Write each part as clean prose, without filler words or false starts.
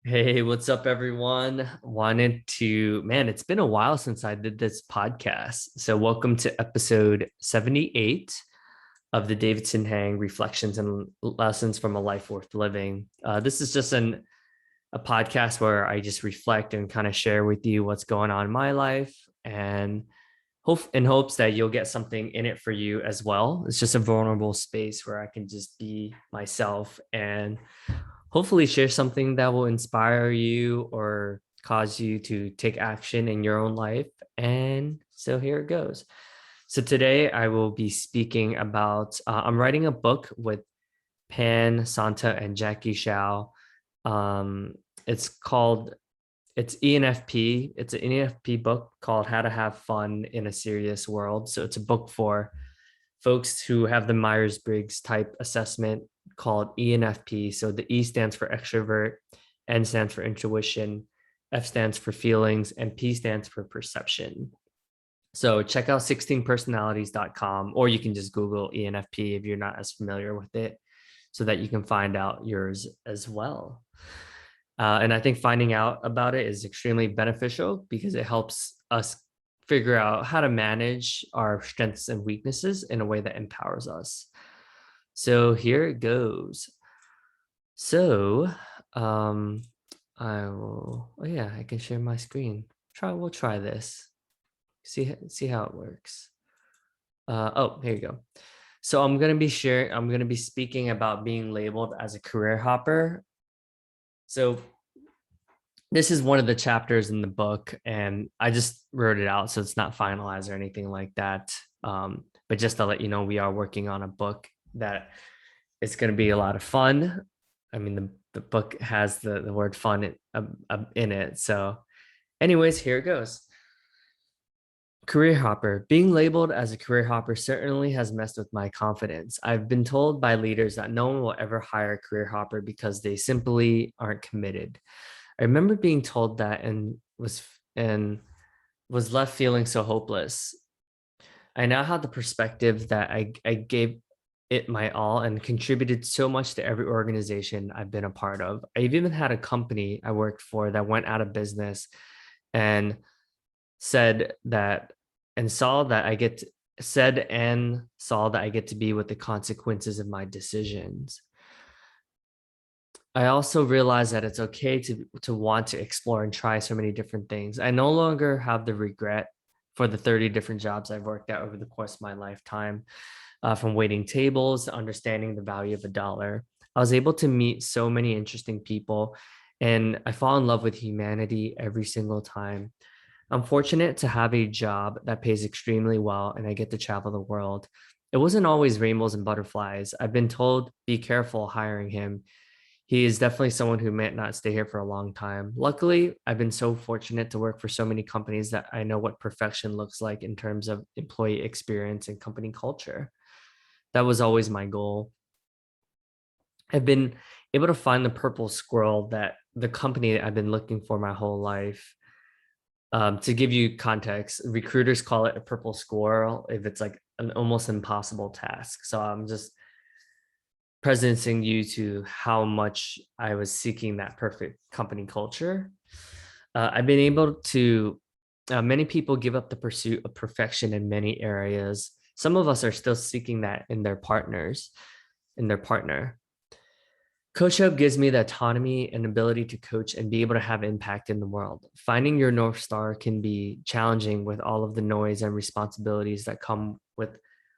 Hey, what's up, everyone? Man, it's been a while since I did this podcast. So, welcome to episode 78 of the Davidson Hang Reflections and Lessons from a Life Worth Living. This is just a podcast where I just reflect and kind of share with you what's going on in my life and in hopes that you'll get something in it for you as well. It's just a vulnerable space where I can just be myself and hopefully share something that will inspire you or cause you to take action in your own life. And so here it goes. So today I will be speaking about, I'm writing a book with Pan, Santa, and Jackie Shao. Um, it's called, it's ENFP. It's an ENFP book called How to Have Fun in a Serious World. So it's a book for folks who have the Myers-Briggs type assessment called ENFP. So the E stands for extrovert, N stands for intuition, F stands for feelings, and P stands for perception. So check out 16personalities.com, or you can just Google ENFP if you're not as familiar with it, so that you can find out yours as well. And I think finding out about it is extremely beneficial because it helps us figure out how to manage our strengths and weaknesses in a way that empowers us. So here it goes. So I will, oh yeah, I can share my screen. We'll try this. See how it works. Oh, here you go. So I'm going to be speaking about being labeled as a career hopper. So this is one of the chapters in the book, and I just wrote it out, so it's not finalized or anything like that. But just to let you know, we are working on a book that it's going to be a lot of fun. I mean, the book has the word fun in it. So, anyways, here it goes. Career hopper. Being labeled as a career hopper certainly has messed with my confidence. I've been told by leaders that no one will ever hire a career hopper because they simply aren't committed. I remember being told that and was left feeling so hopeless. I now have the perspective that I gave it my all and contributed so much to every organization I've been a part of. I've even had a company I worked for that went out of business and said that and saw that I get to, said and saw that I get to be with the consequences of my decisions. I also realized that it's okay to want to explore and try so many different things. I no longer have the regret for the 30 different jobs I've worked at over the course of my lifetime, from waiting tables to understanding the value of a dollar. I was able to meet so many interesting people, and I fall in love with humanity every single time. I'm fortunate to have a job that pays extremely well, and I get to travel the world. It wasn't always rainbows and butterflies. I've been told, be careful hiring him. He is definitely someone who might not stay here for a long time. Luckily, I've been so fortunate to work for so many companies that I know what perfection looks like in terms of employee experience and company culture. That was always my goal. I've been able to find the purple squirrel, that the company that I've been looking for my whole life. To give you context, recruiters call it a purple squirrel if it's like an almost impossible task. So I'm just presencing you to how much I was seeking that perfect company culture. I've been able to, many people give up the pursuit of perfection in many areas. Some of us are still seeking that in their partners, in their partner. CoachHub gives me the autonomy and ability to coach and be able to have impact in the world. Finding your Northstar can be challenging with all of the noise and responsibilities that come with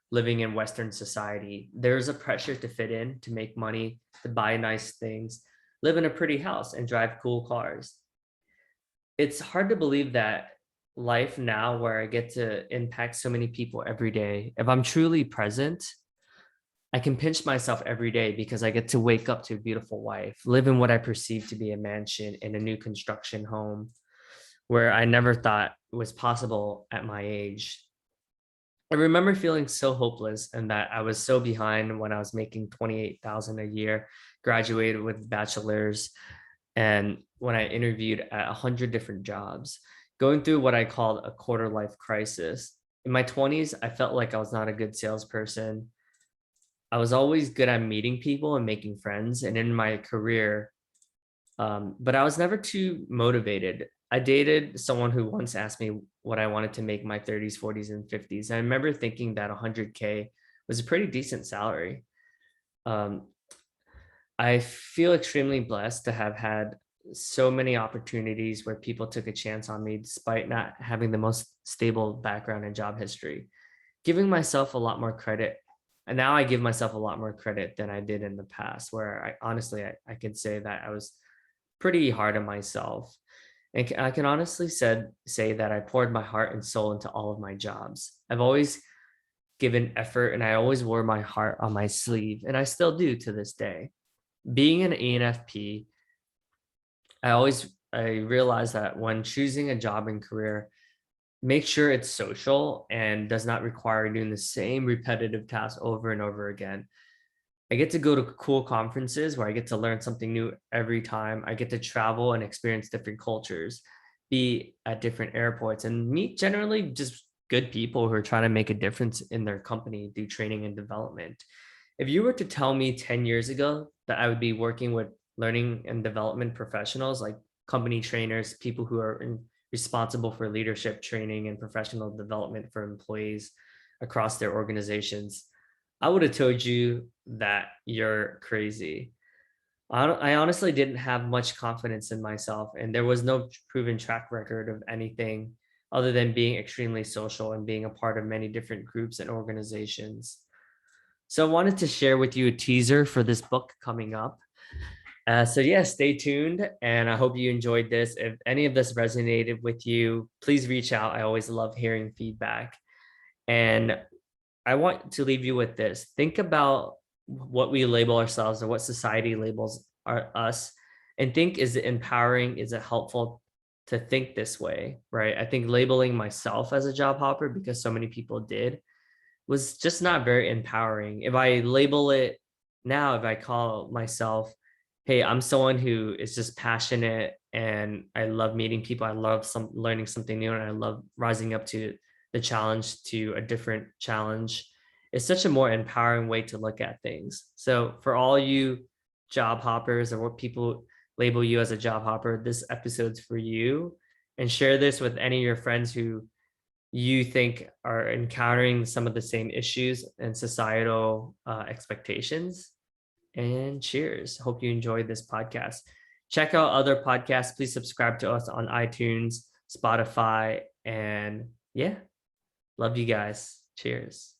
living in Western society. There's a pressure to fit in, to make money, to buy nice things, live in a pretty house, and drive cool cars. It's hard to believe that life now, where I get to impact so many people every day, if I'm truly present, I can pinch myself every day because I get to wake up to a beautiful wife, live in what I perceive to be a mansion in a new construction home where I never thought was possible at my age. I remember feeling so hopeless and that I was so behind when I was making 28,000 a year, graduated with bachelor's, and when I interviewed at 100 different jobs, going through what I called a quarter life crisis. In my 20s, I felt like I was not a good salesperson. I was always good at meeting people and making friends. And in my career, But I was never too motivated. I dated someone who once asked me what I wanted to make my 30s, 40s, and 50s. I remember thinking that 100K was a pretty decent salary. Um, I feel extremely blessed to have had so many opportunities where people took a chance on me despite not having the most stable background and job history, giving myself a lot more credit. And now I give myself a lot more credit than I did in the past, where I could say that I was pretty hard on myself. And I can honestly say that I poured my heart and soul into all of my jobs. I've always given effort and I always wore my heart on my sleeve, and I still do to this day. Being an ENFP, I realize that when choosing a job and career, make sure it's social and does not require doing the same repetitive tasks over and over again. I get to go to cool conferences where I get to learn something new every time. I get to travel and experience different cultures, be at different airports, and meet generally just good people who are trying to make a difference in their company, do training and development. If you were to tell me 10 years ago that I would be working with learning and development professionals like company trainers, people who are responsible for leadership training and professional development for employees across their organizations, I would have told you that you're crazy. I honestly didn't have much confidence in myself, and there was no proven track record of anything other than being extremely social and being a part of many different groups and organizations. So I wanted to share with you a teaser for this book coming up. So yeah, stay tuned, and I hope you enjoyed this. If any of this resonated with you, please reach out. I always love hearing feedback. And I want to leave you with this. Think about what we label ourselves or what society labels us, and think, is it empowering? Is it helpful to think this way? Right. I think labeling myself as a job hopper, because so many people did, was just not very empowering. If I label it now, if I call myself, hey, I'm someone who is just passionate and I love meeting people, I love learning something new, and I love rising up to the challenge, to a different challenge. It's such a more empowering way to look at things. So for all you job hoppers, or what people label you as a job hopper, this episode's for you. And share this with any of your friends who you think are encountering some of the same issues and societal expectations. And cheers. Hope you enjoyed this podcast. Check out other podcasts. Please subscribe to us on iTunes, Spotify, and yeah, love you guys. Cheers.